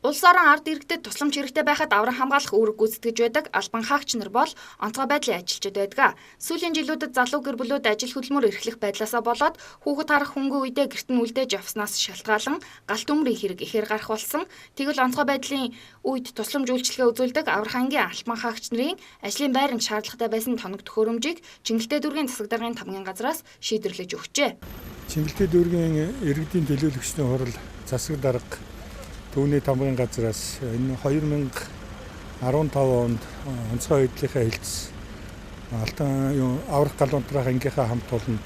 Улс орон ард иргэдэд тусламж хэрэгтэй байхад аврах хамгаалах үүрэг гүйцэтгэж байдаг албан хаагч нар бол онцгой байдлын ажилчид байдаг. Сүүлийн жилүүдэд залуу гэр бүлүүд ажил хөдөлмөр эрхлэх байдлаасаа болоод хүүхэд харах хөнгө үедээ гэрт нь үлдээж явснаас шалтгаалan галт төмрийн хэрэг ихээр гарах болсон. Тэгвэл онцгой байдлын үед тусламж үйлчилгээ үзүүлдэг аврах ангийн албан хаагч нарын ажлын байранд шаардлагатай байсан тоног төхөөрөмжийг Чингэлтэй дүүргийн засаг даргын тамгын газраас шийдвэрлэж өгчээ. Чингэлтэй дүүргийн иргэдийн төлөөлөгчдийн хурал засаг дарга Түүний тамгын газраас энэ 2015 онд онцгой байдлынхаа хэлтс аврах галуунтрах ангийнхаа хамт олонд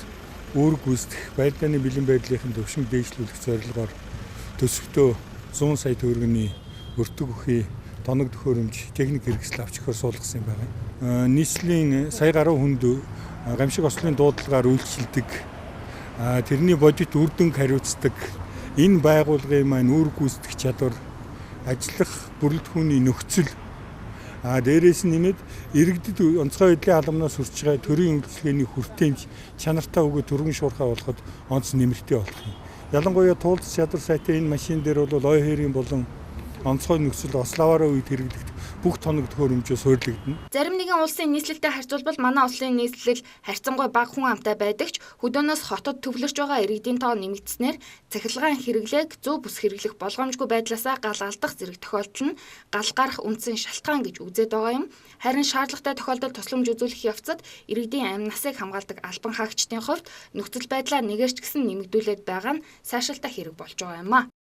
үүрэг гүйцэтгэх байдааны бэлэн байдлын төвшин дээшлүүлэх зорилгоор төсөвтөө 100 сая төгрөгийн өртөг бүхий тоног төхөөрөмж техник хэрэгсэл авч өгөхөөр суулгасан юм байна. Нийслэлийн сая гаруй хүнд гамшиг ослын дуудлагаар үйлчилдэг, тэрний бодит үр дүнг хариуцдаг энэ байгууллагын маань үүрэг гүйцэтгэх чадвар, ажиллах бүрэлдэхүүний нөхцөл, дээрээс нь нэмээд иргэдэд онцгой байдлын албанаас хүрч байгаа төрийн үйлчилгээний хүртээмж чанартай өгөө төргөн шуурхай болоход онц нэмэртэй болох юм. Ялангуяа туулц чадвар сайтай энэ машин дээр бол ой хэрийн болон онцгой нөхцөл ославаараа үед хэрэглэгдэх бүх тоног төхөөрөмжөө суйрлагдана. Зарим нэгэн улсын нийслэлтэй харьцуулбал манай улсын нийслэл харьцангуй бага хүн амтай байдаг ч хөдөөнөөс хотод төвлөрч байгаа иргэдийн тоо нэмэгдснээр цахилгаан хэрэглээг зөв бүс хэрэглэх болгоомжгүй байдлаасаа гал алдах зэрэг тохиолдол нь гал гарах үндсэн шалтгаан гэж үзээд байгаа юм. Харин шаардлагатай тохиолдолд тусламж үзүүлэх явцад иргэдийн амь насыг хамгаалдаг албан хаагчдын хувьд нөхцөл байдлаа нэгэрч гисэн нэмэгдүүлээд байгаа нь сайшаалтай хэрэг болж байгаа юм а.